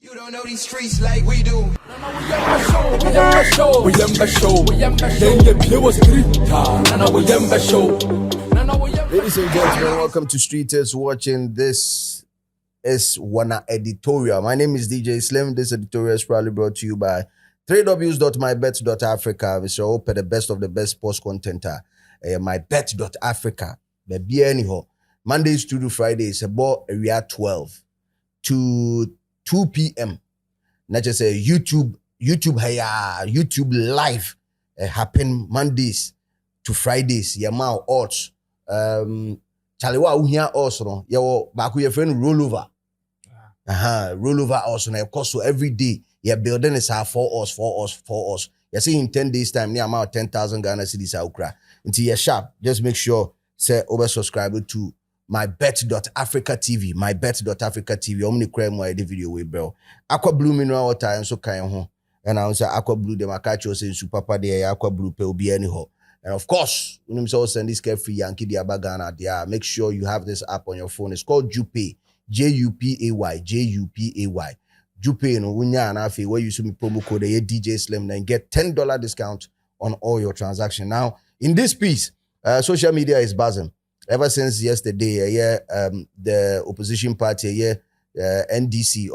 You don't know these streets like we do. Ladies and gentlemen, welcome to Streeters Watching. This is Wana Editorial. My name is DJ Slim. This editorial is proudly brought to you by www.mybet.africa. Mr. Ope, the best of the best sports content. Mybet.africa. Baby anyhow. Mondays to Fridays, about area 12 to 2 p.m. Not just say YouTube live happen Mondays to Fridays. Yamao odds. Chalewa uhia also no. Baku your friend rollover. Rollover also na cost so every day. Your building is 4 us. You see in 10 days time near amount 10,000 Ghana cedis ukra. Until you're sharp, just make sure say over subscribe to mybet.africa TV. Mybet.africa TV. Omni crime why the video way, bro. Aqua blue mineral water and so kind ho. And I say aqua blue the makacho say super papa there aqua blue pe obi anyhow. And of course, when you so send this carefree Yankee the Abagana there, make sure you have this app on your phone. It's called Jupay. Jupay. Jupay no wunya and afi where you use me promo code DJ Slim and get $10 discount on all your transactions. Now, in this piece, social media is buzzing. Ever since yesterday, the opposition party, NDC,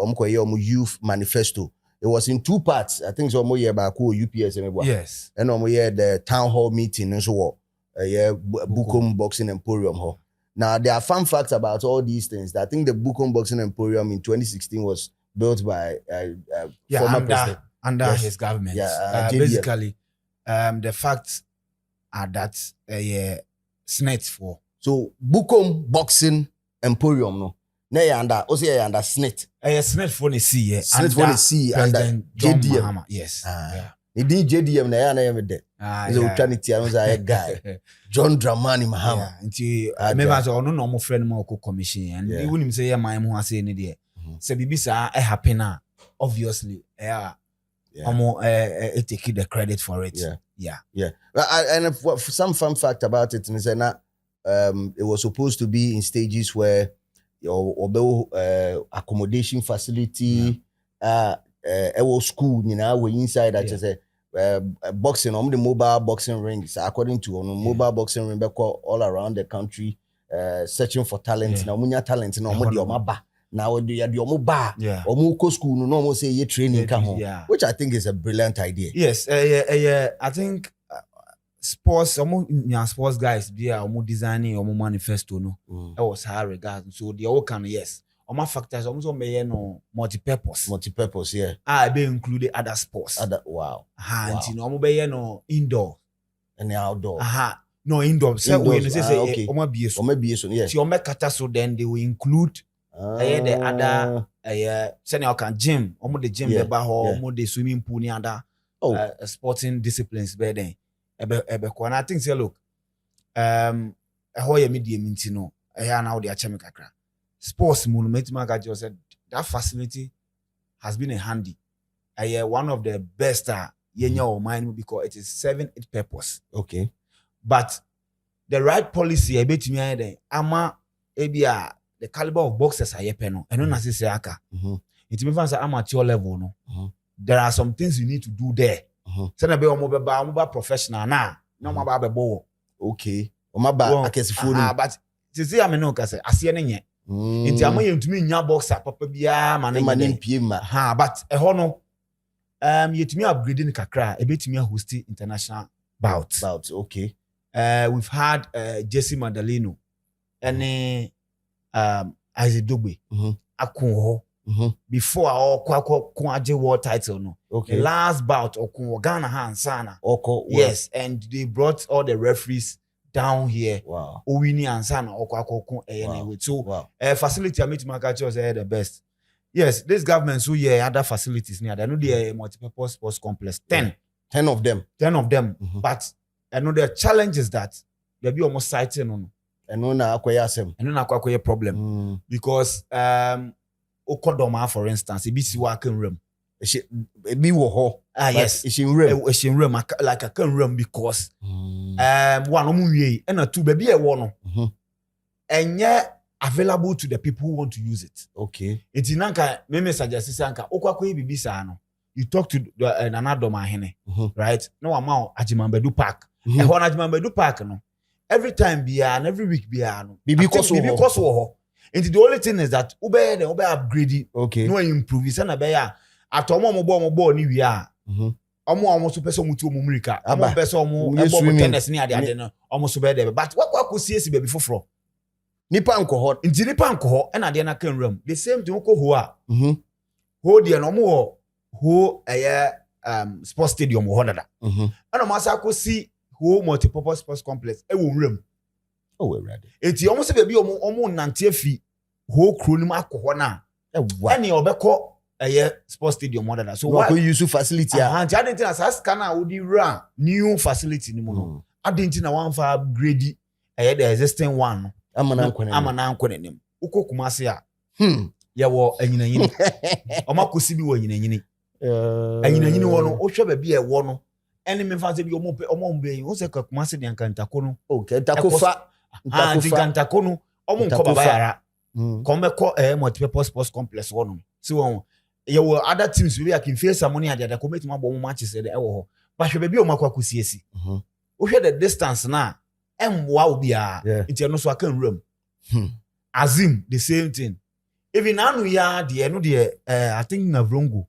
youth manifesto. It was in 2 parts. I think it's almost about UPS. Yes. And the town hall meeting and so on. Bukom Boxing Emporium. Now, there are fun facts about all these things. I think the Bukom Boxing Emporium in 2016 was built by former president. Under his government. Basically, the facts are that SNET for. So Bukom Boxing Emporium no. Na ya under SNET. SNET for the C. SNET for the C under John JDM. Mahama. Yes. He did JDM na ya na yem de. He's a trinity a guy. John Dramani Mahama. Nti remember so no normal friend mo ko commission and even him say man ho ase ne de. Say bibi sa e happen na obviously take the credit for it. Yeah. And some fun fact about it is that it was supposed to be in stages where your accommodation facility, school, we're inside that just boxing, the mobile boxing rings, according to mobile boxing ring all around the country, searching for talent. Now, when you're talent, now they are the mobile, or school, no say you training, which I think is a brilliant idea. Yes, I think. Sports guys be designing manifesto no it was high regard so the all can my factors also may no multi-purpose be included other sports wow no indoor and outdoor no indoor so we say yes so so then they will include the other say you can gym the gym the swimming pool ni other sporting disciplines be then and I think say look how you media minti no now they are chemical sports monument maga just said that facility has been a handy one of the best or mine because it is 7-8 purpose but the right policy bet me then ama ebia the caliber of boxers are no and no say aka it means fans amateur level no there are some things you need to do there. Send a be mobile professional now. No mobile be bo. Okay. Akesifo no. But see am no kase ase ne nye. Nti am yentumi nya boxer papa bia ma ne pie ma. But ho no yetumi upgrade ni kakra e betumi host international bouts. Okay. We've had Jesse Madalino and Isaac Dogbe. Akun ho. Before our Kwadwo world title no. The last bout Okun Ghana Hansana. Yes, and they brought all the referees down here. Wow. Owini Hansana Okun anyway. So facility I meet my culture say the best. Yes, this government so other facilities near. They know the multi-purpose sports complex 10 of them. But I know the challenge is that they be almost citing on. And no na akwaye problem because Okodoma, for instance, it be si working room. It be wo yes. It's in room. It's in room like a can room because one omuye and a two baby a one. And yet available to the people who want to use it. Okay. It's nanka me suggest sanka okwa bibi sa no. You talk to Nana Domahene, right? No amount Ajimambedu Park. E ho na Ajimambedu Park no. Every time bia and every week bia no. Bibi koso ho. And the only thing is that ube upgrade. Okay. No improve. Sana be ya atomo mo ni wi a. Omo so pese mutu omo America. Omo pese omo tennis ni ade no. Omo so be there. But what could see baby foforo. Nipa ankoho. Nti nipa ankoho e na ade na kan ram. The same thing ko ho a. Ho de no mo ho sports stadium ho dada. Ana mo asa ko si ho multipurpose sports complex e wo ram. Oh, we're ready. Eti omo se baby omo nante afi ho kro nim akoho na. Ene obekọ sports stadium mo dada. So what use facility a. Anti adenti na sa scanner odi run new facility ni mo no. Adenti na wan fa upgrade the existing one no. Amana nkwane nim. Uko kumase a. Ya wo anyinanyini. Oma kosi bi wo anyinanyini. Anyinanyini wo no ohwe ba bi e wo no. Ene me fa se bi omo mbe wo se kumase de ankantako no. Okay, takofa. Ankantako no. Omo nko baba yara. Come ko multipurpose sports complex wo no. Si wo ya wo other teams we can face some money at the committee ma bo mo matches e wo ho. Ba hwe ba bi o makwa kosiesi. Ohwe the distance na emwa obi a nti no so aka nram. Azim the same thing. Even anu ya de no de I think na vrongo.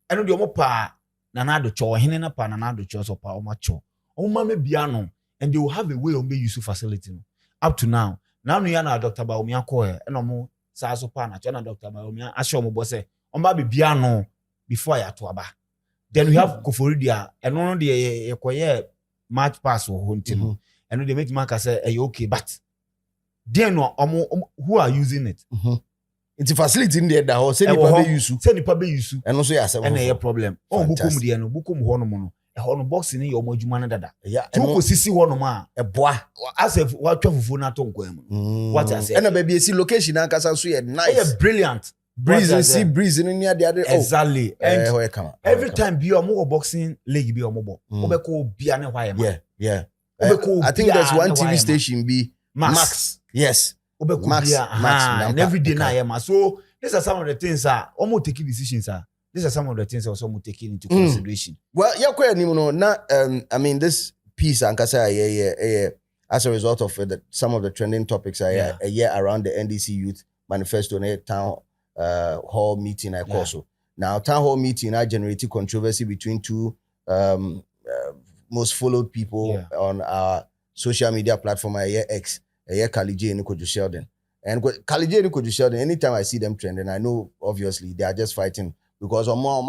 Eno de omo pa nanado cho hene na pa nanado cho so pa omo cho. Omo ma bia no and they will have a way of make use facility no. Up to now. Now no ya na Dr. Baomi akọ eno mo sa so pa na cho na Dr. Baomi asho mo bo say omo ba bia no before ya to aba. Then we have Koforidia eno no de yekoye match pass wo ntino. And they make mark say okay, but then no who are using it? It's a facility in there that ho say nipa be use. Say nipa be use. And also ya say and a problem. Oh bukum de no bukum ho no mo. E ho no box ni your adwuma na dada. Tu ko sisi ho no ma e boa. As if what fufu na to nkwam. What I say. And baby see location na kasa so ye nice. Brilliant. Breeze in near the other. Exactly. And every time be omo boxing league be omo bo. Obeko bia na why ma. Yeah. I think there's one TV station be Max. Yes. Max. And every day na so these are some of the things almost taking decisions these are some of the things also taking into consideration. Well, I mean this piece as a result of some of the trending topics a year around the NDC Youth Manifesto and town hall meeting also. Now town hall meeting generated controversy between two most followed people on our social media platform X, Kwadwo and Kwadwo Sheldon. And Kwadwo and Kwadwo Sheldon, anytime I see them trending, I know obviously they are just fighting because now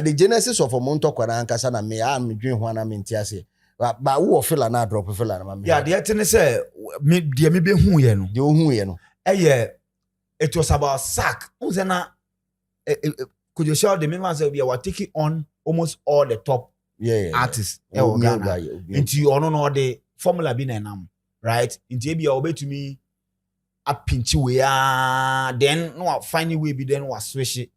the genesis of a monto kwankasa na me am dream one am ntiase. But who feel na drop feel na me. Yeah, the thing say me be hu ye no. The hu ye no. It was about sack. Unzena Kwadwo Sheldon me man say we are taking on almost all the top artists into ono the formula bi na nam right into be obetumi a pinch we then no find way be then was switch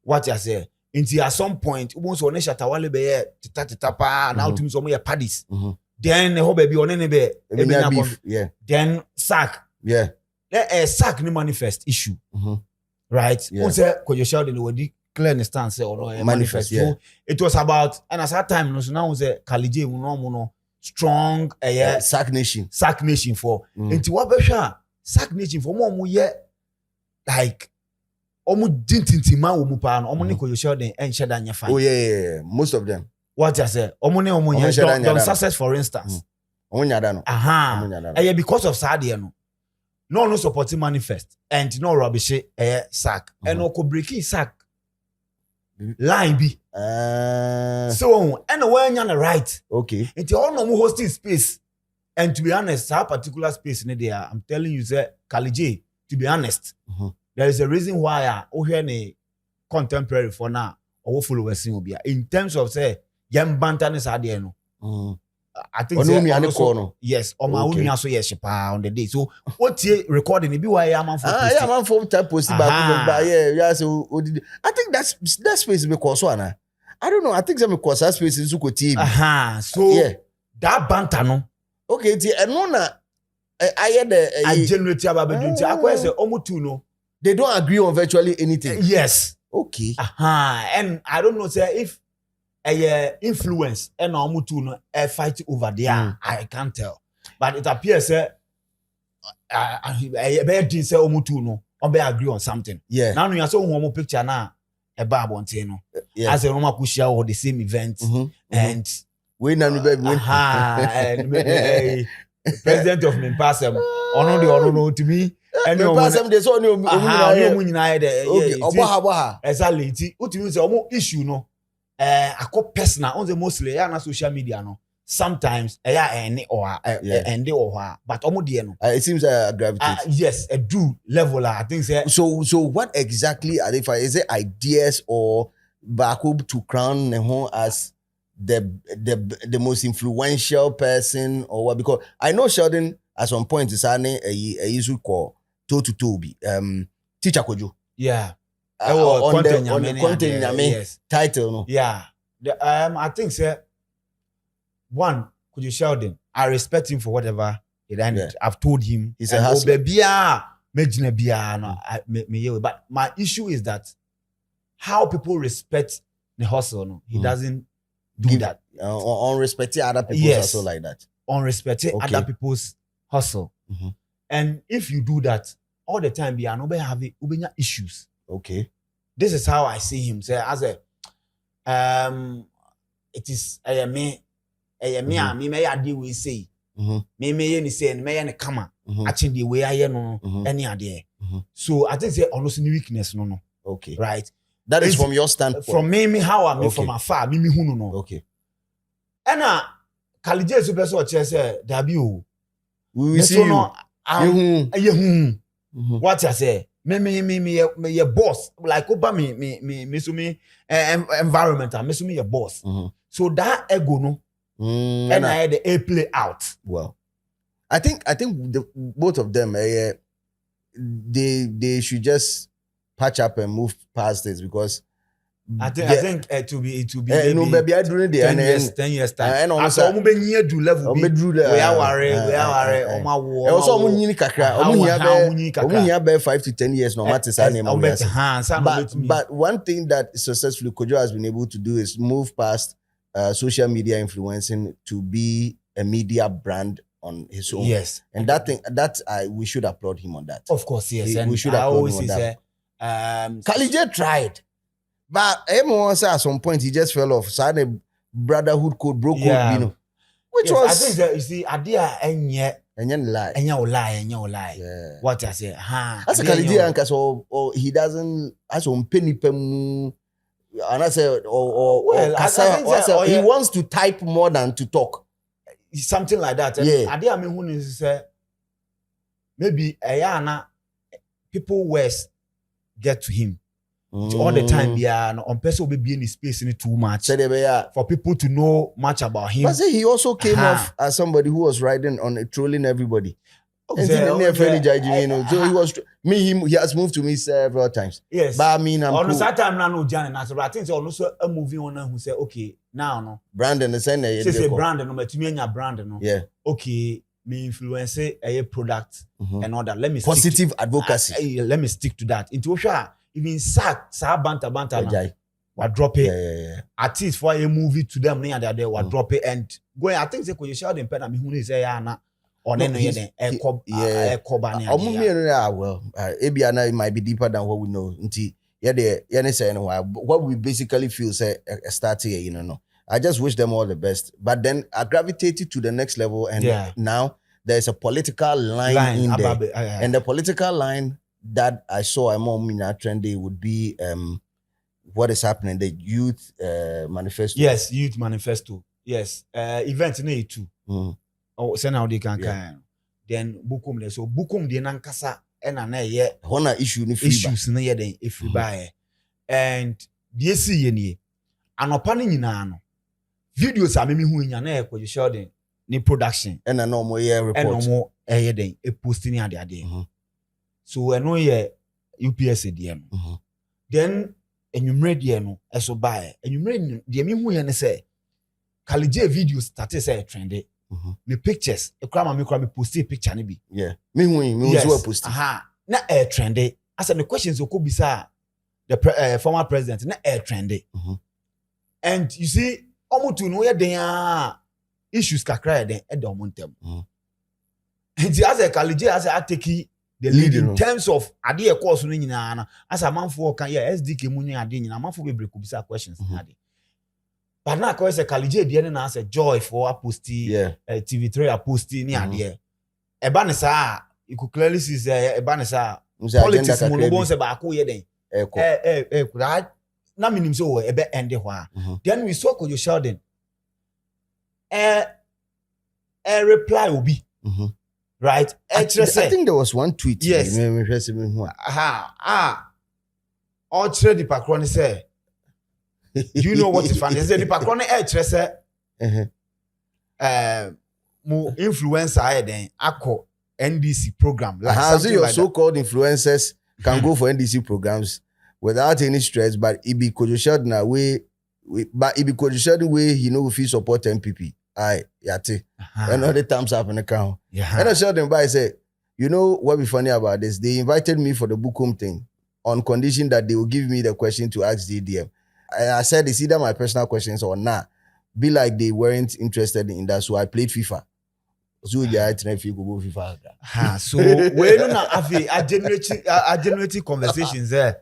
what you say into at some point once on shatawale be tata pa now to some your paddies then the baby on any be then sack sack ni manifest issue right once Kwadwo Sheldon we clear stance or no manifest. So it was about and at that time no so now was Kalije no strong sack nation for into what be sure sack nation for more like omu dintintima wo mu pa no omu ne Kwadwo Sheldon en sheda nya fine. Oh yeah, most of them what I say omu ne omu nya don success for instance omu nya da no because of sad no supporting manifest and no rubbish sack and no ko breaking sack line be so and when you're right okay it's all no hosting space and to be honest that particular space in there I'm telling you say Kalije to be honest there is a reason why any contemporary for now or followers in terms of say yam bantanis are no I think yes or my own so yes on the day so what you recording it be why I'm for man for type post back so I think that space because one I don't know I think some because that space is so TV so that banter no okay and no na I hear I generate about bedunti. I say omu two no. They don't agree on virtually anything. Yes. Okay. And I don't know say if a influence and omu two no a fight over there. I can't tell. But it appears say I be say omu two no. Or be agree on something. Yeah. Now you saw one picture now. A bar no. As a Roma Kushia or the same event and we and president of Mimpasem ono to me and Mimpasem they saw no exactly utimi say omo issue no akọ personal on the mostly na social media no sometimes any or end or but omo de no it seems gravitate yes a do level I think say so what exactly are they for? Is it ideas or Baku to crown Neho as the most influential person or what? Because I know Sheldon at some point is a usual call to Toby teacher Kwadwo on the content yes. Title no I think say one Kwadwo Sheldon I respect him for whatever he done. Yeah. I've told him he's a hustler. But my issue is that how people respect the hustle. No, he doesn't do that. Unrespecting other people's hustle like that. Unrespecting other people's hustle. And if you do that all the time, you no have issues. Okay. This is how I see him. Say as a it is me may deal with say. Me ni say me ni kama. Actually the way I no any idea. So I think say almost any weakness no. Okay. Right. That is from your standpoint. From me how I me from afar me who no. Okay. And Kalije super so say dabi o. We will see you. What I say? Me your boss like oba me so me environmental me so me your boss. So that ego no. And I had the A play out. Well, I think both of them they should just patch up and move past this because I think it will be no baby I during the 10 years time. And also omo be near do level be we are worry omo wo also omo nyini kakra omo hia be 5 to 10 years no matter say name but one thing that successfully Kwadwo has been able to do is move past social media influencing to be a media brand on his own. Yes. And we should applaud him on that. Of course, yes. We should applaud him on that. Kalije tried. But everyone said at some point he just fell off. So a brotherhood code, bro code, you know. Which was I think that you see idea enye lie. Yeah. What I say, that's a Kalije anka so he doesn't as on penny pemu. And I say, he wants to type more than to talk. Something like that. Yeah. I mean, who is say maybe people West get to him all the time. Yeah, on person will be in his space in too much for people to know much about him. But he also came off as somebody who was riding on trolling everybody. So he was he has moved to me several times. Yes. But I mean I'm cool. That time no Johnny but I think so also a movie on who say okay now no brand and the say brand no but me brand no. Yeah. Okay, me influence a product and all that. Let me positive advocacy. Let me stick to that. Into even sack banter we drop it. Yeah. At least for a movie to them near there we drop it and going I think say Kwadwo Sheldon pen me who say na or then well, Ebiana it might be deeper than what we know. What we basically feel say a start here, you know. I just wish them all the best. But then I gravitated to the next level, and now there's a political line in there. And the political line that I saw among trendy would be what is happening, the youth manifesto. Yes, youth manifesto. Yes, event in it too. Oh, send out the can. Then bukum le so bukum the nankasa na ye hona issues na ye den if you buy and the see ye ni anopa ni nyina no videos a meme hu nya na Kwadwo Sheldon ni production na no mo ye report and no mo ye den e post ni ade so eno ye UPS de no then enwumre de no eso buy enwumre de me hu ye ne say Kalije videos start say trendy the pictures e kura me post picture ni bi yeah me who post na trendy as the questions okobisa the former president na trendy and you see omutu no ye den issues kakra den e don montem and as a college as a take the lead in terms of ade e course no nyina na as a manfo kan yeah SDK mu nyina ade nyina manfo bebre kubisa questions na ade but na ko say college de na as a joy for aposti TV3 aposti ni ade e ba ne sa you could clearly see e ba ne sa politics mu no bon se ba ko ye den kura na minim so e be end ho a then we saw Kwadwo Sheldon reply obi right I think there was one tweet yes all trade pakro say you know what is funny say the pakro say mo influencer aye den akọ NDC program like so your like so-called influencers can go for NDC programs without any stress, but it be Kwadwo Sheldon way but it be Kwadwo Sheldon way he know if he support MPP aye yate and all the times up in the account and I Sheldon by say you know what be funny about this, they invited me for the book home thing on condition that they will give me the question to ask DDM and I said it's either my personal questions or not be like they weren't interested in that, so I played FIFA. So yeah, go FIFA. So we no na afi a generate conversations there.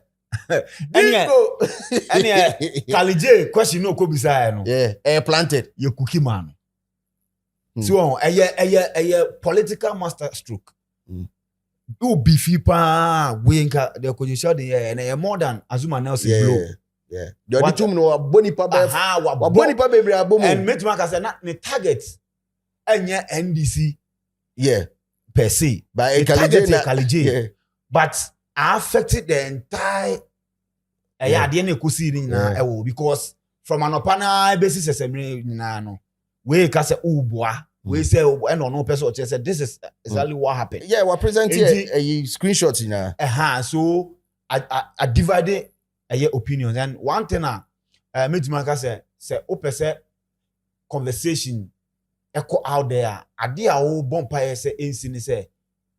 Any college question no ko bisa no. Yeah, planted. You cookie man. So a political master stroke. Do beefy pa we nka the Kwadwo Sheldon and a more than Azuma Nelson blow. Yeah. The other two no boni pa be. Boni pa be abomo. And Metman ka say na the target enya NDC per se but a college but affected the entire ade na ekosi ni na because from an opana basis assembly na no we ka say uboa we say and no person say this is exactly what happened we present here a screenshot na so I divided opinions and one thing Metman ka say opese conversation echo out there ade a wo bompa say ensi ni say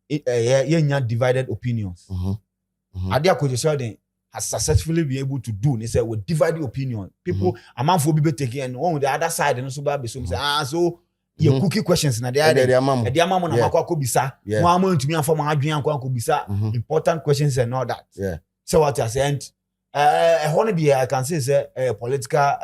yenya divided opinions ade a Kwadwo Sheldon has successfully been able to do ni say we divide the opinion people amanfo bi be taking and on the other side no so ba be so say so you cookie questions na there de amamo na makwa bisa mo amantumi afọ adwen akwa bisa important questions and all that so what I said honey be I can say political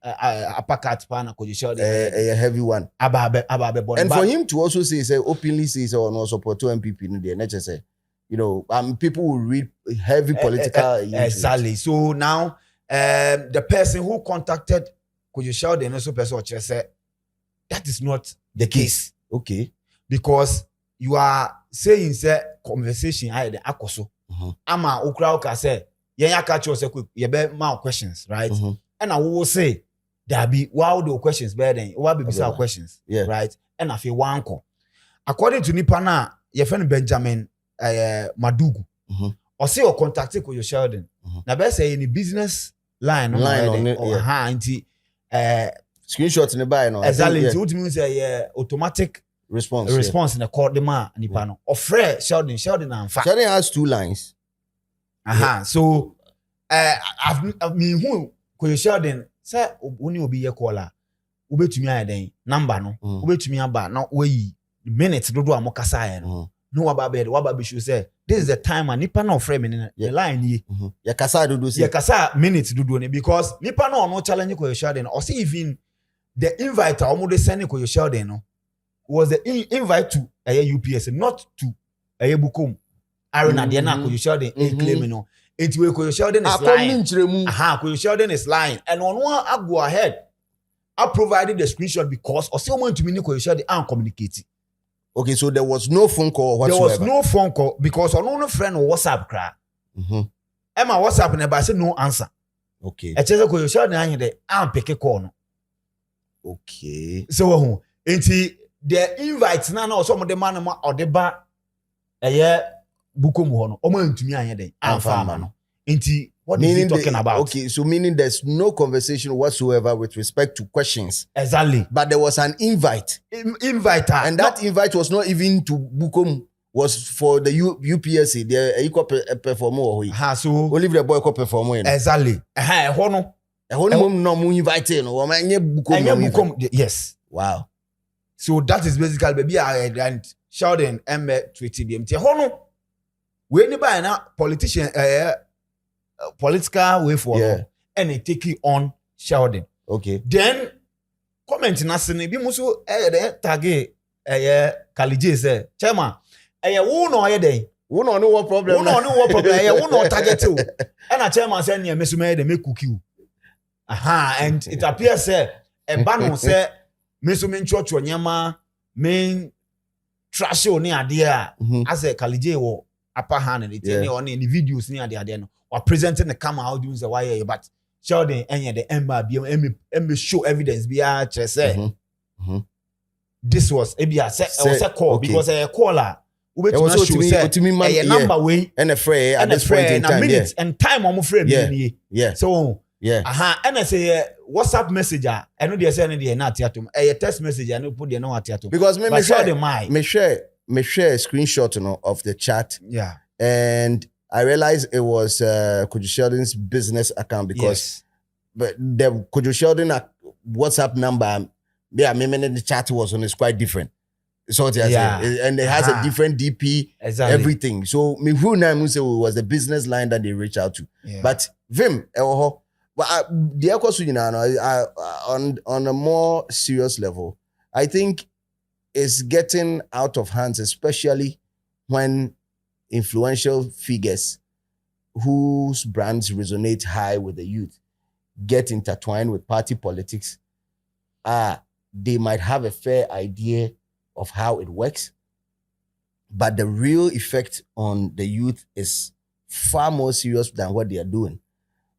uppercut pan Kwadwo Sheldon a heavy one and for him to also say openly say or no support to MPP in the nature say you know people will read heavy political exactly so now the person who contacted Kwadwo Sheldon also person say that is not the case okay because you are saying say conversation I the akoso ama okra oka say yenya catch you say you be my questions right and I will say there be wow the questions better than what be bizarre questions right and I feel one call according to nipa na your friend Benjamin Madugu or say or contact Kwadwo Sheldon na be say in the business line on it anti screenshot in the buy no exactly it means automatic response in the call the man nipa no or Fred Sheldon and fact Sheldon has 2 lines so I mean who Kwadwo Sheldon say oni obi ye call ubetumi aden number no ubetumi aba na we minutes dodo amokasa ye no no waba be show say this is the time and nipa no frame in the line ye ya kasa dodo say ya kasa minutes dodo ne because nipa no challenge Kwadwo Sheldon or see even the invite omo de send Kwadwo Sheldon no was the invite to UPS not to Bukom Arena de na Kwadwo Sheldon claim no it we Kwadwo Sheldon is lying Kwadwo Sheldon is lying and on one I go ahead I provided the screenshot because or say want to me Kwadwo Sheldon and communicate. Okay, so there was no phone call whatsoever. There was no phone call because on no friend on WhatsApp cry. Emma WhatsApp never I say no answer. Okay. I tell Kwadwo Sheldon and the and pick a call no. Okay. So the invites na some of the man or the bar Bukom ho no. Omo ntumi anye den. Amfa no. Enti What is he talking about? Okay, so meaning there's no conversation whatsoever with respect to questions. Exactly. But there was an invite. Invite. And that invite was not even to Bukom, was for the UPSC, the equal performer. So only the boy could perform. Exactly. No invite. Yes. Wow. So that is basically baby and Sheldon tweeted BMT. We anybody now politician political way forward and they take it on Sheldon. Okay. Then comment na sene bi muso tag Kalije say chairman wo no den wo no what problem wo no problem wo no target o and a chairman say na meso me dey make cookie and it appears say e ba no say meso me church onyama me trash o ni ade a as Kalije wo upper hand and the on the videos ni ade no or presenting the camera how do you say why but Sheldon and the ember be show evidence be say this was was a call because a caller we to show say a number way and a fray at this point in time minutes and time on frame so and I say WhatsApp messenger I know they say any na tiatum a text message I know put the no tiatum because me share a screenshot of the chat and I realized it was Kwadwo Sheldon's business account because but the Kwadwo Sheldon WhatsApp number, the chat was on is quite different. So and it has a different DP, everything. So me who now say it was the business line that they reach out to. But Vim, but the question on a more serious level, I think it's getting out of hands, especially when influential figures whose brands resonate high with the youth get intertwined with party politics. They might have a fair idea of how it works, but the real effect on the youth is far more serious than what they are doing.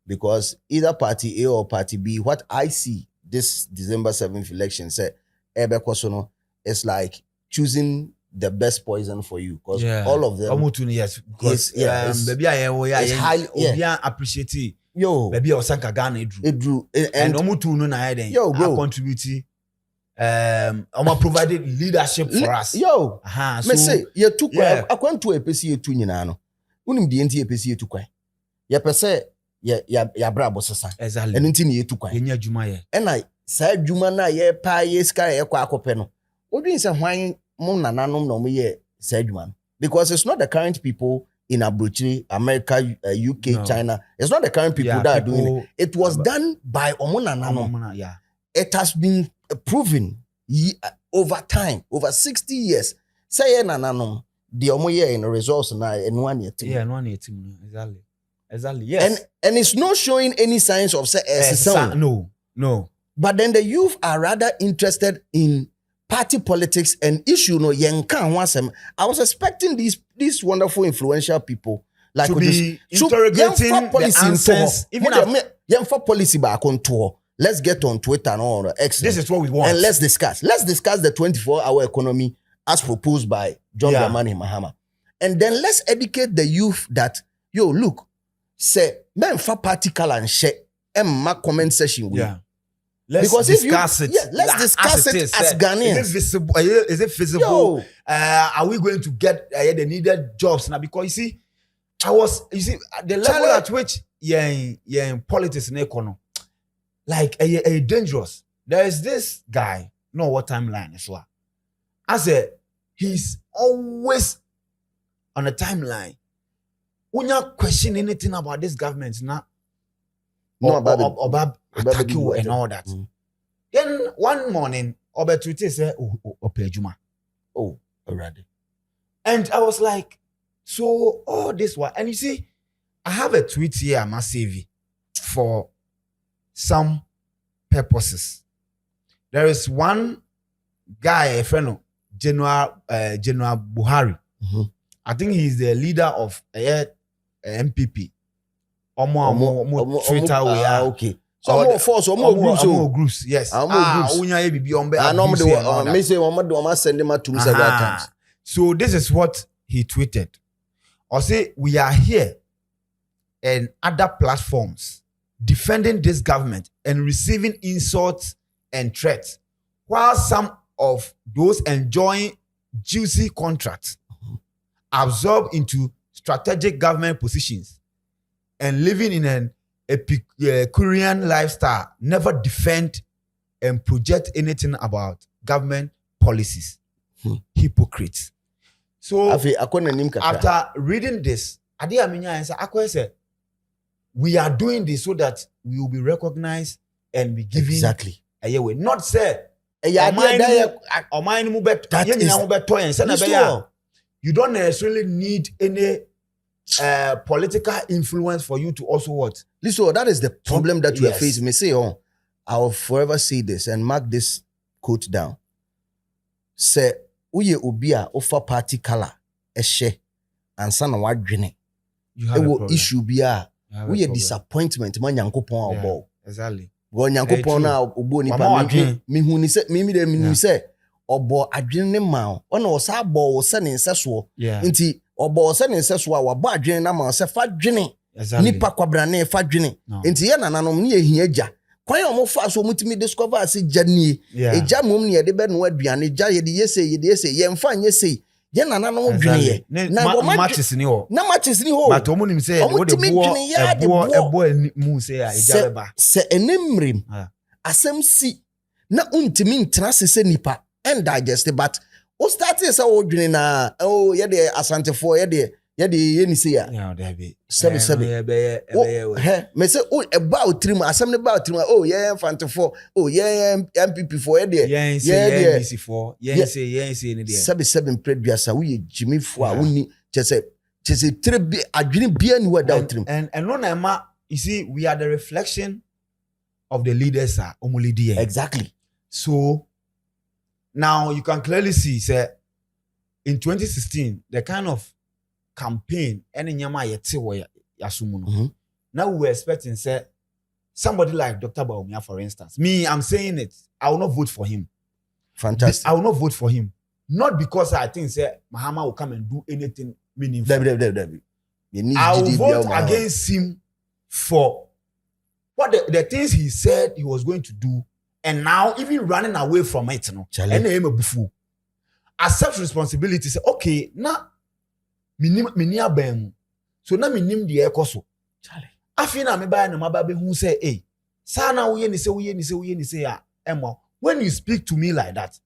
Because either party A or party B, what I see this December 7th election say, it's like choosing the best poison for you because all of them because baby I highly appreciate it. Yo baby Osanka Ghana drew and omutu no na den contribute provided leadership for us so me say you took akwantu epesi etu nyina no unim de enti epesi etu kwan ye pese ya bra bosesa eno nti ne etu kwan yenya adwuma ye na sa adwuma na ye pa ye ska ye kwa akope no odwin se hwan because it's not the current people in Abuchi, America, UK, China. It's not the current people that are doing it. It was done by Omona Nano. It has been proven over time, over 60 years. Say Nano, the Omoye in the results now in 1 year. Yeah, 1 year. Exactly. Yes. And it's not showing any signs of no. But then the youth are rather interested in party politics and issue no I was expecting these wonderful influential people like to be interrogating the answers even for policy back on tour. Let's get on Twitter and all X. This is what we want. And let's discuss the 24-hour economy as proposed by John Dramani Mahama. And then let's educate the youth that look, say men for party color and share and comment session with. Let's discuss it. Let's discuss it as Ghanaians. Is it visible? Are we going to get the needed jobs now? Because you see, the level at which in politics in economy, like dangerous. There is this guy, know what timeline is what. I said he's always on a timeline. When you question anything about this government now, about attack you and all that. Then one morning, Obetute said, Opejuma. Already. And I was like, so all this one. And you see, I have a tweet here, I must save it for some purposes. There is one guy, a friend of General Buhari. I think he's the leader of MPP. Twitter we are okay. So more force, more groups. Yes. So this is what he tweeted. Or say we are here and other platforms defending this government and receiving insults and threats, while some of those enjoying juicy contracts absorbed into strategic government positions and living in an Epicurean lifestyle never defend and project anything about government policies. Hypocrites. So after reading this, we are doing this so that we will be recognized and be given a way. Not say you don't necessarily need any political influence for you to also what? Listen, that is the problem that we are facing. Me say, I'll forever say this and mark this quote down. Say, uye ubia ofa party color eshe ansa na wadwene. You have a issue bia uye disappointment man Nyankopon obo. Exactly. Go Nyankopon na obo nipa me hu ni se me de me say obo adwene ne ma ona o sa abo wo se ne nseso nti obo wo se ne nseso a wabo adwene na ma se fa dwene nipa kwabrane fa dwene nti ye nananom ne ehia agya kwan omo fa so mutimi discover ase janie eja mom ne ye de be no aduane ja ye de yese ye mfa nye sei ye nananom dwene ye na matches ni ho but omo nim say wo de ebo mu say eja beba se enemrem asem si na untimi ntena se nipa and digest but o start say o dwene na o ye de asantefo ye de ye ni say ya there be 7 me say o eba o trim asem ne ba o trim o ye infantefo o ye MPP for ye de ye NDC for ye say ni de 7 preduasa wo ye jimi fo a woni chese trebi adwene bia ni wa da trim and no na ma you see we are the reflection of the leaders are omolidi exactly. So now you can clearly see say in 2016 the kind of campaign any nyama yete wo yasumu no now we were expecting say somebody like Dr. Bawumia, for instance. Me, I'm saying it, I will not vote for him. Fantastic. I will not vote for him, not because I think say Mahama will come and do anything meaningful. I will vote against him for what the things he said he was going to do, and now even running away from it, accept responsibility. Say, okay, now minia ben, so now minim the ekoso. Afina me buy na mababe who say, hey, sana we ni say ya emo. When you speak to me like that,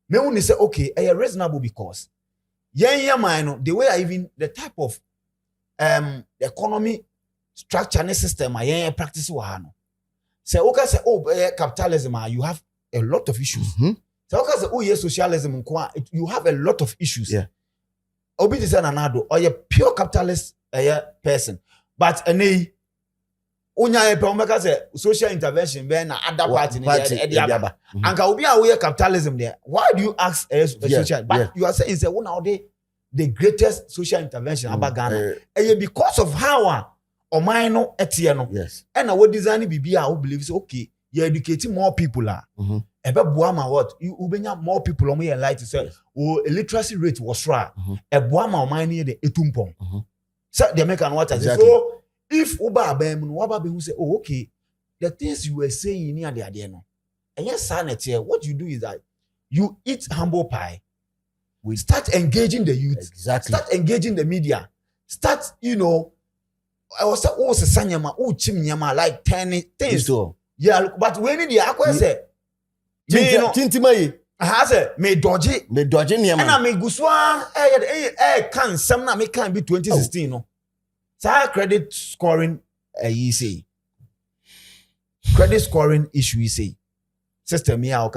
me only say okay, are reasonable because the way I even the type of the economy structure and system I practice no. Say okay say capitalism you have a lot of issues. Say okay say socialism you have a lot of issues. Yeah. Obi say nanado or a pure capitalist person. But unya pe say social intervention be na other party anka obi a capitalism there. Why do you ask social? But you are saying say the greatest social intervention about Ghana because of how Omai no etie no. Yes. And what design bibia who believes okay, you educating more people ebe boama what you ubenya more people on light to say illiteracy rate was right. Boama Omai ni de etumpon. So the American what so if uba abem no waba be who say okay, the things you were saying near the no. And yes sanity what you do is that you eat humble pie. We start engaging the youth. Exactly. Start engaging the media. Start, I was sanyama, chimnyama, like 10 things. Yeah, look, but when the aqua say, Tintimai, I say, may dodgy, nyama. And I may guswa, can some na me can be 2016. No, so credit scoring, you say, credit scoring issue, you say, system here,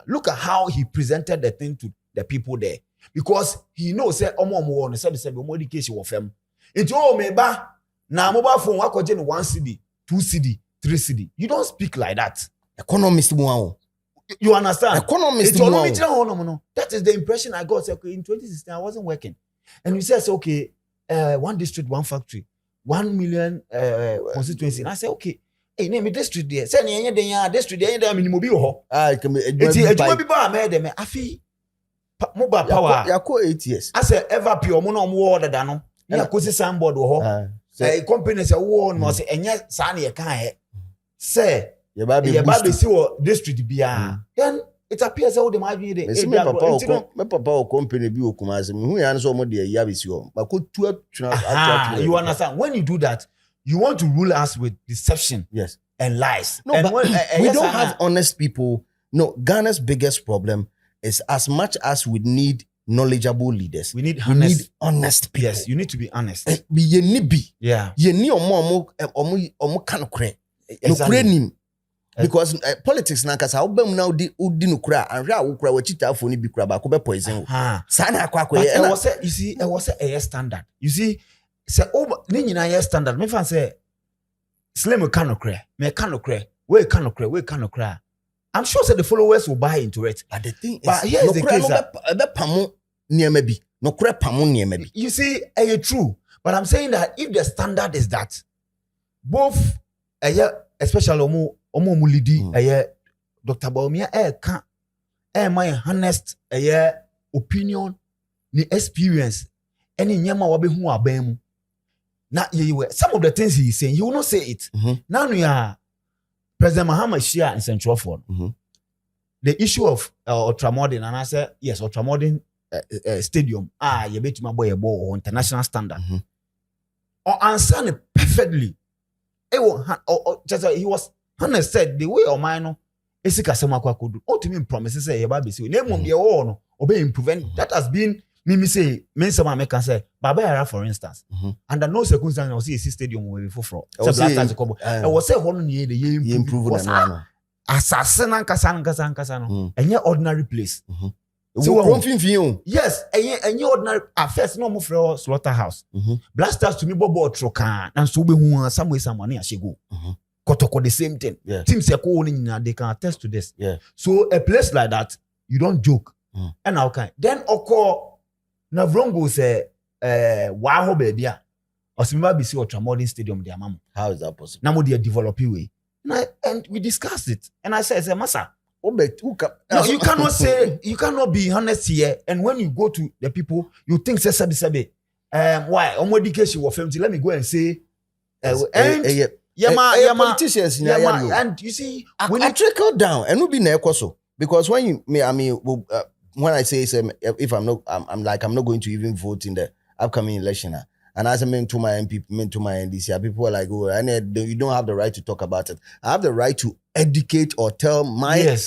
look at how he presented the thing to the people there. Because he knows say omo no say education of them. Into meba na mobile phone wakoje no 1 cedi, 2 cedi, 3 cedi. You don't speak like that. Economist mo. You understand? Economist mo. No. That is the impression I got. Say, okay, in 2016 I wasn't working. And you said okay, 1 district, 1 factory, 1 million constituency. And I said okay, hey, name me district there. Say any district there minimum bi ho. Can be be ba me afi mobile power. Yako 8 years. I say ever pure mo no order da no. Na kosi signboard wo ho. companies a war no say enya sa na ye kan say ye ba be see wo district bia then it appears how the margin dey me papa o company bi okumase me hu ya so mo de ya be si o ba ko tu atwa you understand when you do that you want to rule us with deception and lies. No, and but we don't have honest people. No, Ghana's biggest problem is as much as we need knowledgeable leaders, we need honest people. Yes, you need to be honest. Ye ni yeah. Ye ni omo kan kre. No kre nim. Because politics na kasa obem na udi no kra anhwe a wo kra wachita afo ni bi kra ba ko be poison. Sa na akwa you see, it was a standard. You see, say ni nyina ye standard. Me fan say Slim cannot cry. Me cannot cry. We cannot cry. We cannot cry. I'm sure that the followers will buy into it. But the thing is, but here's the case. You see, it's true. But I'm saying that if the standard is that, both, especially Omo Mulidi, Dr. Baumia, my honest opinion, the experience, any nyama wabe hu abemu. Now, some of the things he's saying, you will not say it. Now, we are President Mahama share in Central Ford. The issue of ultramodern, and I said, yes, ultramodern stadium. You bet my boy a ball international standard. Or answer it perfectly. He was honest said the way of mine. Esika Samakwa could do. To me promises say, name won't be a war, obey improving. That has been. Me say, some American say, Baba for instance, under no circumstance, I see a stadium where before for. I was say, one year the year improve assassin and Kasano, and your ordinary place. So, yes, and your ordinary affairs no more for slaughterhouse. Blasters to me, Bobo Trokan, and so be who some way some money as she go. Kotoko the same thing. Teams are calling, they can attest to this. So, a place like that, you don't joke. And how can then occur. Na Vrongo say, wow, baby, or Simba BC or Tramodin Stadium, dear mama. How is that possible? Now, dear developing way. And we discussed it. And I said, Massa, no, you cannot say, you cannot be honest here. And when you go to the people, you think, Sabi, why? On education, let me go and say, politicians, and you see, when I trickle down, and we'll be near Koso. Because when when I say if I'm not going to even vote in the upcoming election, and as I meant to my MP, meant to my NDC, people are like, oh, you don't have the right to talk about it. I have the right to educate or tell my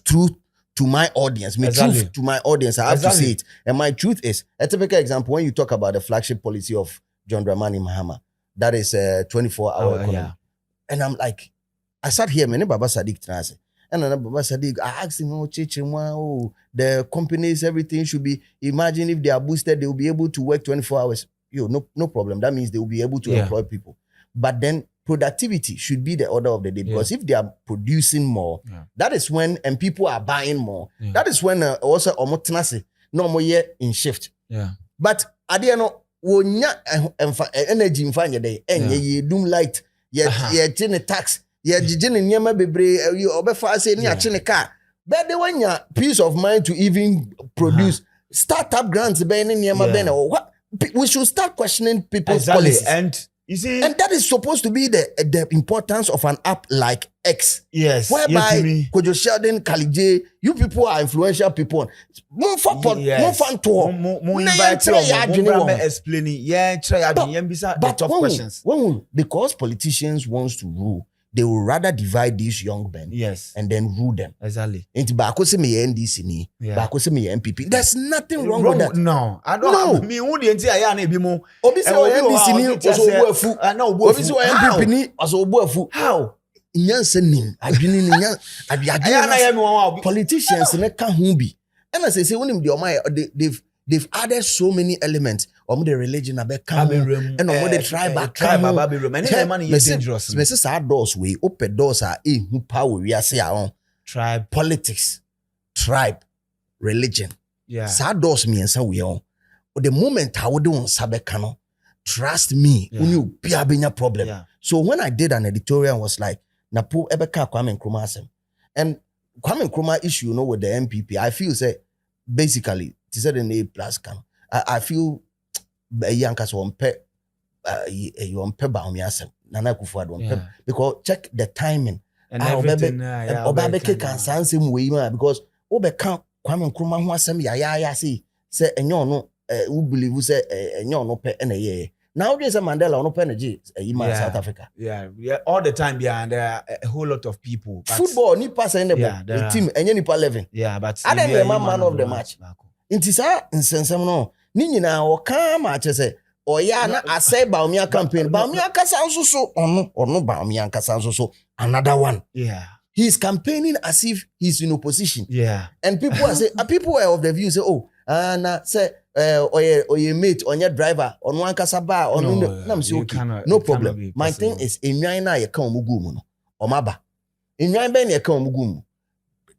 truth to my audience, my truth to my audience. I have to say it, and my truth is a typical example when you talk about the flagship policy of John Dramani Mahama, that is 24-hour economy, and I'm like, I sat here, many Baba Sadiq Transe. And then Baba Sadiq, I asked him, the companies, everything should be, imagine if they are boosted, they will be able to work 24 hours. No problem. That means they will be able to employ people. But then productivity should be the order of the day. Because if they are producing more, that is when, and people are buying more, that is when also no more year in shift. But at the end, energy in fine day, and you doom light, you tax. Jijini nyama bebre obefa say ni achine car but they want your peace of mind to even produce startup grants be ni nyama be na what we should start questioning people's policies. And you see, and that is supposed to be the importance of an app like X, whereby Kwadwo Sheldon, Kalije, you people are influential people. More fun to more invite explaining the tough questions. Because politicians wants to rule, they will rather divide these young men and then rule them. Exactly. Into Bakose me NDC ni, Bakose me MPP. There's nothing wrong with that. No, I don't. Me who the entire ya na ebi mo. Obisi o NDC ni oso obuafu. Obisi o MPP ni oso obuafu. How? Nyanse nim, adwini ni nyan, adwini. Politicians ne ka ho bi. And I say when they've added so many elements. The religion abe come and the tribe and dangerous. Me say doors we open doors are who power we are say our tribe politics, tribe, religion. Sad doors me and so we on. The moment I would do on sabe kano, trust me, when you be a problem. So when I did an editorial, I was like, Napo ebeka Kwame Nkrumah asem. And Kwame Nkrumah issue, with the MPP, I feel say basically, it is an A+ can. I feel Yankas won't pay you on peba on yasem Nana Akufo-Addo on peba because check the timing and everything Obabeke can sense him way because Obeka Kwame Nkrumah ho asem ya say enyo no who believe who say enyo no pe na ye now there's a Mandela no pe na G South Africa all the time behind there are a whole lot of people football ni pass in the team enye nipa 11 but I don't remember man of the match inti sa nsensem no ni nyina o kan ma che say oya na asay Bawumia campaign Bawumia kasa nso so ono Bawumia kasa nso so another one he's campaigning as if he's in opposition and people are say people are of the view say na say oye mate onye driver ono ankasa ba ono na me say okay no problem my thing is enwan na ye kan omugu mu no omaba enwan ben ye kan omugu mu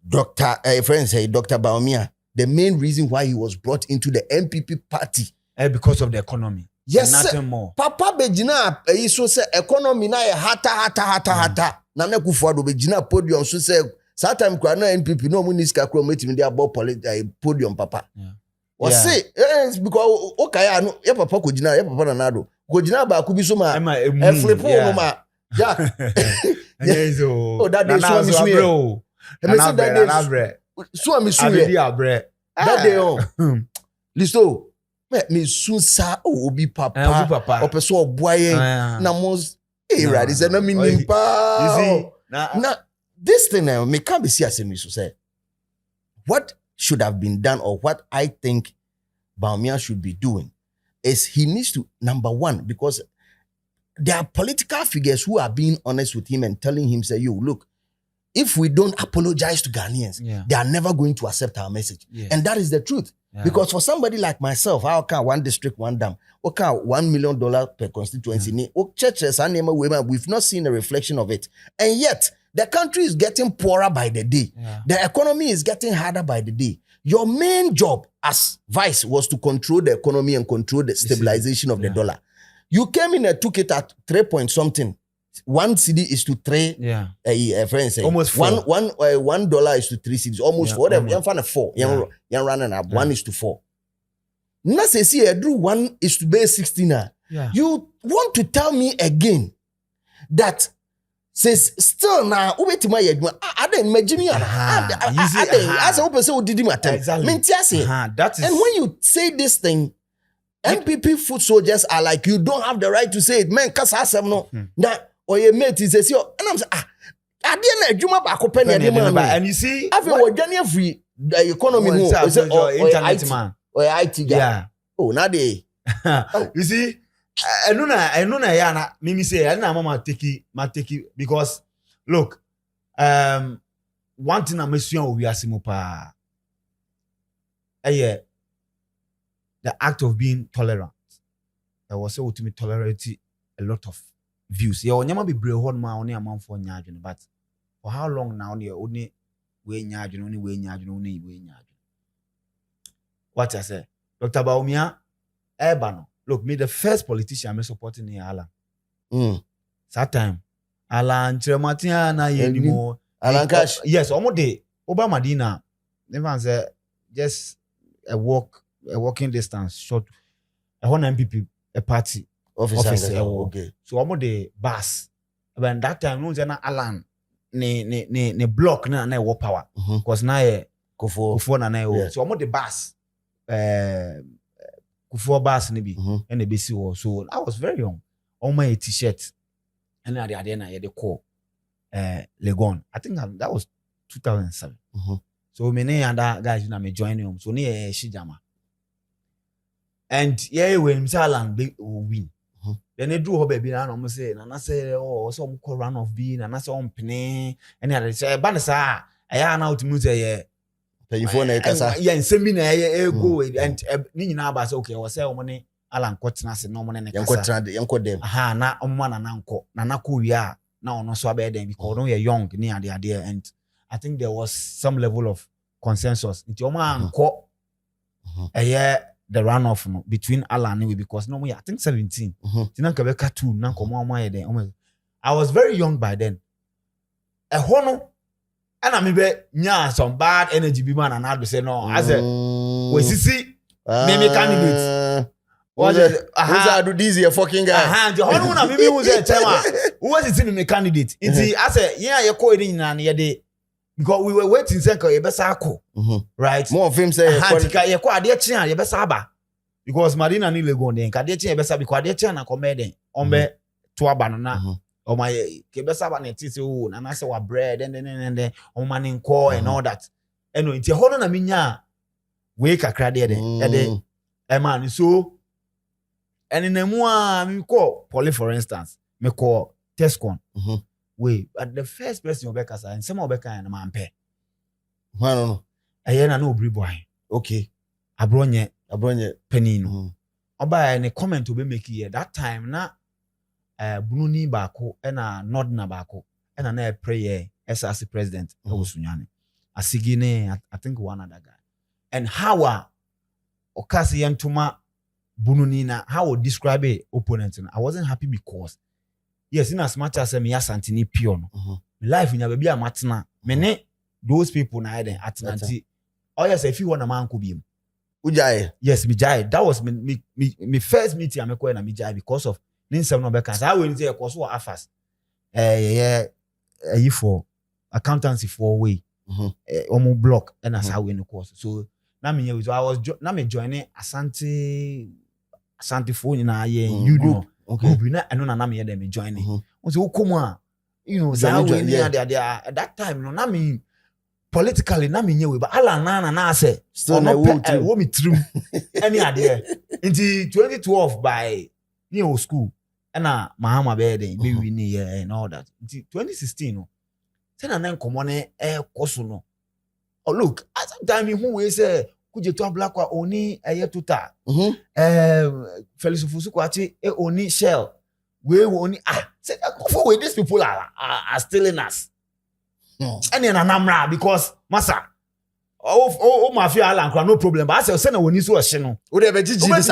Dr. Friend say Dr. Bawumia the main reason why he was brought into the MPP party because of the economy. Yes, nothing more. Papa Bejina, so say economy na hata. Nana Akufo-Addo Bejina podium so say sometime kwa na NPP no money ska kro meeting dey about podium papa. Or say because okay no your papa ko jina your papa Nanado. Ko jina ba ku bi so ma flip no ma. Yeah. That day so me so. So me so. That day on. Listo. Me soon sa obi papa opeso oboaye na mos right is na me nimpa you see now this thing me can be see as me so say what should have been done or what I think Bawumia should be doing is he needs to number one because there are political figures who are being honest with him and telling him say yo look if we don't apologize to Ghanaians they are never going to accept our message and that is the truth. Because for somebody like myself, how can one district, one dam, okay, $1 million per constituency, we've not seen a reflection of it. And yet, the country is getting poorer by the day. The economy is getting harder by the day. Your main job as vice was to control the economy and control the stabilization of the dollar. You came in and took it at 3 point something. 1 cedi is to 3 friends say almost $1 is to 3 cedis almost 4 them you find 4 you running up 1 is to 4 na say see drew 1 is to base 16 you want to tell me again that says still now ubetima yeduma aden majimi as open say odidi matter that is and when you say this thing MPP foot soldiers are like you don't have the right to say it man kasa asem no na oye mate is say and I'm say ade na adwuma ba ko pen ade man and you see afi we dwane free the economy who say internet man or IT guy na dey you see enu na ya na mimi say na mama take because look one thing I'm assuming we are simu pa the act of being tolerant. I was able to tolerate a lot of views. You never be brave on my only amount for nyajun, but for how long now? Only way nyajun, only way nyajun. What I say, Dr. Bawumia, Ebano. Look, me the first politician I'm supporting in Alan. That time, Alan Trematia na anymore. Alan Cash. Yes, almost day. Obama Dina. Never say just a walking distance short. I want MPP a party office. Okay. So I'm on the bus. When that time no na Alan ne block na war power. Because na Kufo na so I'm on the bus. Kufo bus ni bi and the BC was so I was very young. On my t-shirt and at the end I had the call Legon. I think that was 2007. So many other guys me join him. So near Shijama. And when Alan win. Then they drew her baby and almost say, and I say, oh, some call run off being and I saw on penny. And I say, Banasa, I am out to move a and send me go and Nina Bas, okay, or say money, Alan Cotnas and no money and Yanko them. Aha, na man and uncle, Nanaku, yeah, now no so bad because we are young near the idea. And I think there was some level of consensus. It's your man, a year. The runoff between Alan and because normally I think 17. I was very young by then. A hono and I maybe some bad energy be man and I say no. I said we see maybe candidates. I do this here fucking guy. The whole one maybe was a tema. Who was it in the candidate? I said, yeah, you're calling in day because we were waiting second, you best right? More of him say, you're quite dear chin, you best because Marina Nile go then, Kadechi, best because dear chin and comedy on be to a banana. Or my Kebesaba Netisi, and I saw a bread and then on manning core and all that. And it's a whole minya wake a craddy a man so. And in the moi, me call Polly, for instance, me call Tescon. Wait, at the first person you back and some of Becca and a man pay. I don't know. I ain't no brie boy. Okay. A bronye penino. Oba any comment to be making here that time na Bruni Bako and a Nodna Bako and an air prayer as president. Osunyane. A Sigine, I think one other guy. And how Okasi Yantuma Bununina, how would describe a opponent? I wasn't happy because yes, in as much as me Santini Pion, life in your baby a matna, many those people na then at Nanti. Oh yes, if you want a man could be Ujai. Yes, me jai. That was me first meeting I'm going to me jai because of Ninsem no Becans. I will say a course what affairs. For accountancy for way. Omo block and as how we in the course. So now me I was now me joining Asante phone na ye you do okay na eno na me dem joining so come you know that way there at that time no na me politically na me nyewe but ala na say still na wo me trim any ade until 2012 by school na Mahama be den be win here and all that until 2016 no say na nkomo ne koso no oh look at some time who we say kuje to black wa oni tuta Felix Fusu kwachi oni shell we oni say for way these people are stealing us and in anamra because massa mafia ala no problem but I say na woni so hye no we dey beji this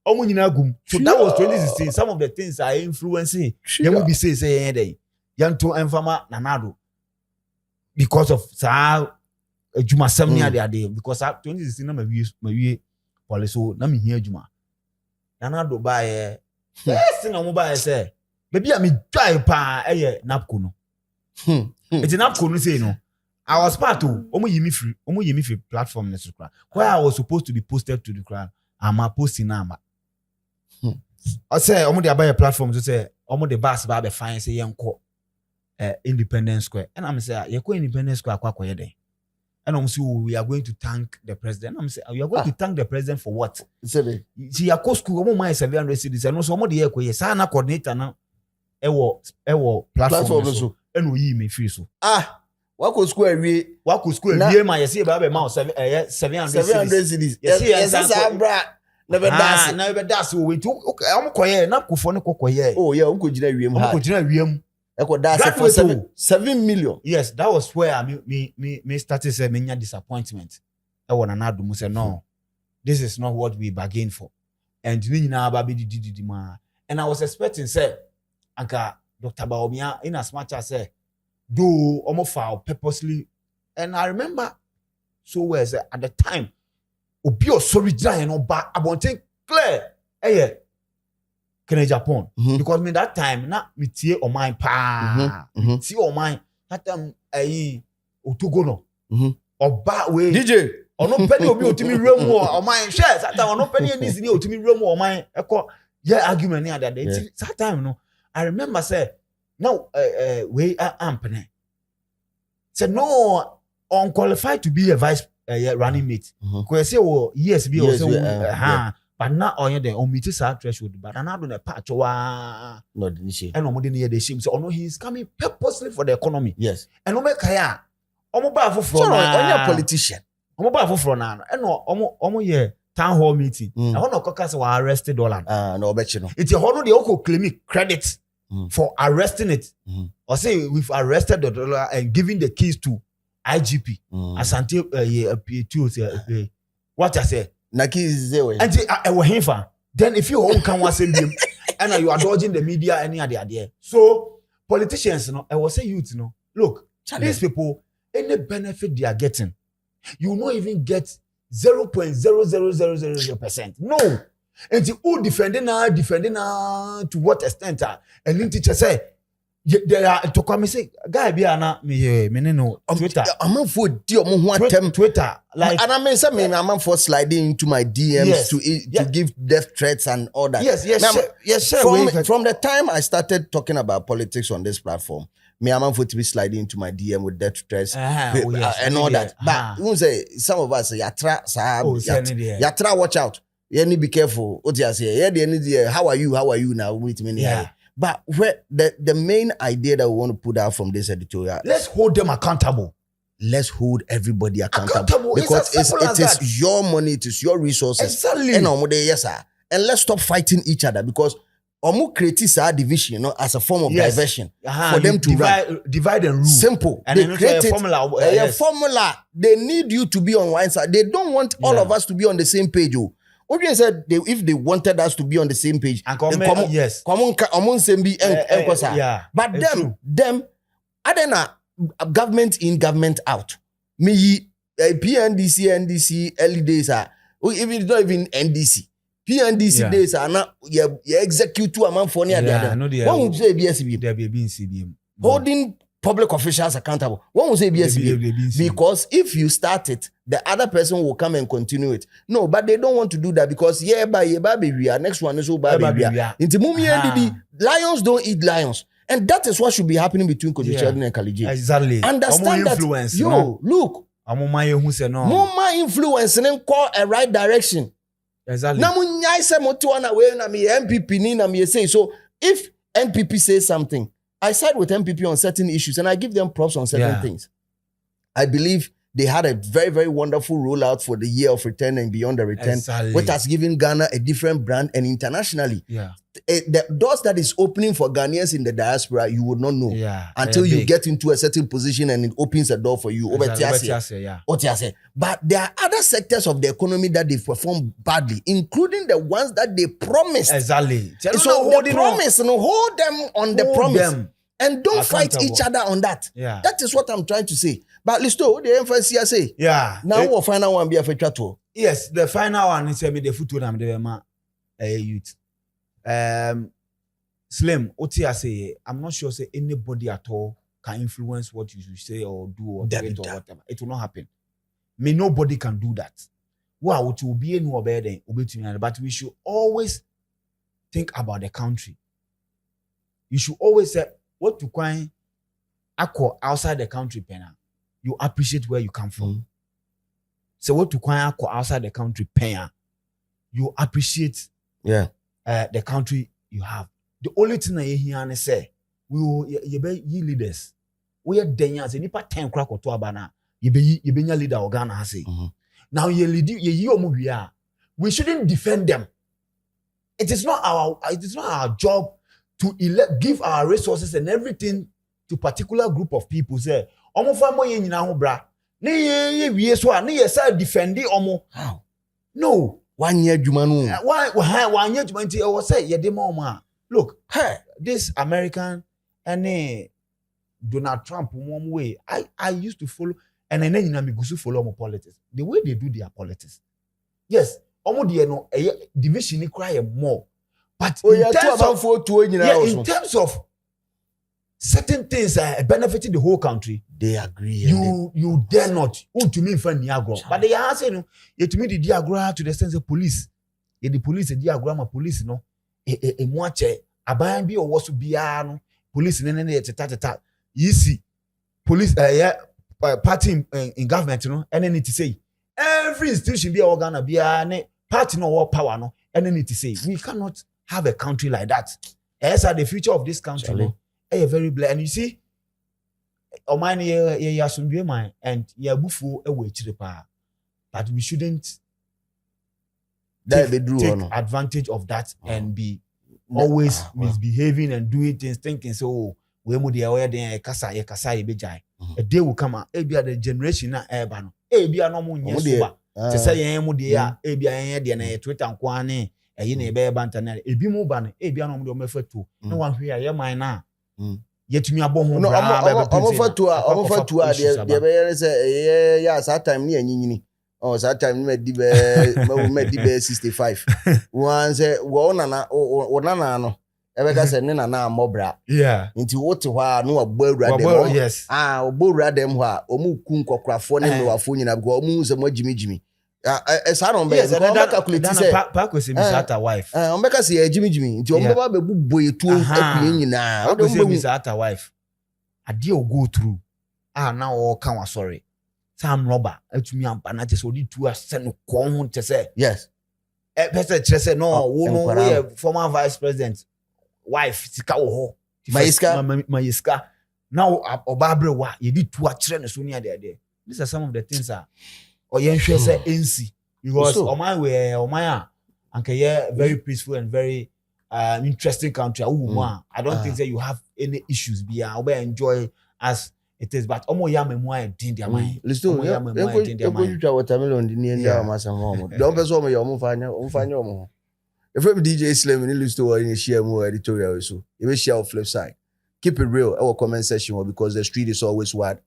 omo nyina gum so that was 2016 some of the things are influencing you will be say dey yanto enfama nanado because of Juma 7 day because 2016 na mawie police so na me hia juma na do buy yes na mo buy say baby me try pa napko no it's napko no say no I was part of omo yimi free platform next crowd where I was supposed to be posted to the crowd I'm a posting number I say omo dey buy a platform so say omo the bus ba be fine say yenko Independence Square and I'm say you go Independence Square akwa dey. And I'm saying we are going to thank the president. I'm saying we are going to thank the president for what? See, your school, my 700 cities, and also more the air. Yes, I na coordinator now. Ewo platform so. And we me free so. What could school we? What could school we? My say about mouse 700 cities. Yes, bra. Never das. We took okay. I'm koye na kufo ne kokoye. Oh yeah, unko jina wiem ha. Unko jina wiem. That's for 7 million. Yes, that was where me started saying me disappointment. I want another say no, this is not what we bargained for. And and I was expecting say, Anka Dr. Baomia in as much as say, do almost foul purposely. And I remember so well say at the time, Obio sorry giant or back about clear. Hey, Japan because me that time na me tie o mine pa tie o mine that time otogo no oba we DJ ono peni obi otimi remu o mine share that time ono peni NDC ni otimi remu o mine eko yeah argument ni ada that time no I remember say now we ampene said no unqualified to be a vice running mate because say yes be also but now on the meet threshold, but another the patch wa no the and no near the shame. So no, he is coming purposely for the economy. Yes. And no make kaya. Omo ba for from a politician. Omo ba for from now. And no omo ye town hall meeting. I want to caucus were arrested dollar. No bet you know. It's a whole the oko claim credit for arresting it. Or say we've arrested the dollar and giving the keys to IGP. Asante what I say. Naki is there. And then if you all can send him and you are dodging the media any idea. So politicians, I was say youth, look, these people, any benefit they are getting, you will not even get 0.00000%. No. And who defending to what extent? And teacher say there are to come say guy be ana me no Twitter. I'm for Twitter like and I mean some I'm for sliding into my DMs to give death threats and all that. Yes. From the time I started talking about politics on this platform, I'm for to be sliding into my DM with death threats and all that. But you say some of us yatra watch out. You need to be careful. What you say? How are you now? With me. But where the main idea that we want to put out from this editorial, let's hold them accountable. Let's hold everybody accountable because it is your money, it is your resources. Exactly. And let's stop fighting each other because create our division, as a form of diversion for them to divide and rule. Simple. And they create a formula. A formula. They need you to be on one side. They don't want all of us to be on the same page. Audience said if they wanted us to be on the same page, and but them, I don't know, government in, government out. Me, PNDC, NDC, early days are, even it's not even NDC. PNDC days are not, you execute two amount for near the other. One would say BSCB. Holding public officials accountable. One would say BSCB. Because if you start it, the other person will come and continue it. No, but they don't want to do that because baby, next one is so baby. Lions don't eat lions. And that is what should be happening between Kwadwo Sheldon and Kalije. Exactly. Understand that. Look. More influence and call a right direction. Exactly. So if NPP says something, I side with NPP on certain issues and I give them props on certain things. I believe they had a very, very wonderful rollout for the year of return and beyond the return, which has given Ghana a different brand and internationally. The doors that is opening for Ghanaians in the diaspora, you would not know until you get into a certain position and it opens a door for you. But there are other sectors of the economy that they perform badly, including the ones that they promised. Exactly. So hold them on the promise. And don't fight each other on that. That is what I'm trying to say. But Listo, the emphasis say. Now we'll final one be a feature. Yes, the final one is the foot I'm the youth. Slim, Otia say, I'm not sure say anybody at all can influence what you should say or do or do it or whatever. It will not happen. Nobody can do that. Wow, it will be a new better, but we should always think about the country. You should always say what to coin outside the country, Pena. You appreciate where you come from. So what to coin outside the country, Pena. You appreciate the country you have. The only thing I hear and say, you be leaders. We are deniers. You nipa 10 crack or 2 abana. You be your leader or Ghana has say. Now you lead you we shouldn't defend them. It is not our job to give our resources and everything to particular group of people. Say, omo famo ye nyina ho bra. Ne ye wie so a ne ye say defend omo. How? No. One year Jumanu. One year Jumanti or say ye de mama. Look, this American and Donald Trump one way. I used to follow and then you me follow more politics. The way they do their politics. Yes, omo de no division cry more. But in terms of certain things benefiting the whole country, they agree. You dare not. To me, but they are saying, to me, the diagram to the sense of police. The police, a diagram of police, no, a much a bambi or was to be police and you see, police, party in government, you know, and then it to say every institution be organ, be a party no power, no, and then it to say we cannot have a country like that. As are the future of this country, no, very black. And you see, and but we shouldn't take advantage of that and be always misbehaving and doing things, thinking so we mu dey aware dey kasa e bejai. A day will come out, the generation na urban. No mo nyesuba. Te say yen mu dey a yen dey na Twitter nkwa ne eyi na ebe banta na ebi mu ba no no mo dey o mefatu. No wan hwe aye man na. Yetumi abo ho bra ba omo fatu a dey be say ya sa time ni anyini. Oh, that time me di be 65. One say wo nana no. Ebeka say ne nana amobra. Yeah. Nti wote hwa no abɔ awura dem. Yes. Obɔ awura dem hwa omu ku nkɔkrafo ne mewafo nyina go omu se mo jimi. Esa no be because calculate say Paco say Mr. wife. Ombeka say jimi. Nti omba ba bebu boyetu akuye nyina. Paco say Mr. wife. Ade o go through. Now all kan wa sorry. Sam robber atumi ampa na just odi tu asɛ no kon ho te sɛ yes person say no wo no we former vice president wife sika wo ho mayiska now obabre wa yedi tu akyerɛ ne so ne ade these are some of the things or yen hwɛ sɛ NC because oman anka very peaceful and very interesting country I don't think that you have any issues bia we enjoy as it is, but omo ya memu ay din dia man. Listen, you watermelon di ni nda amasa mo. Don't person omo ya omo fanya omo. If we DJ Slim in listen to in share more editorial so. You will share flip side. Keep it real. Our comment section because the street is always what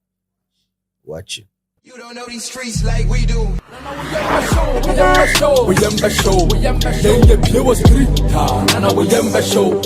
watching. You don't know these streets like we do. We am show. Then you was 3 times. And I will show.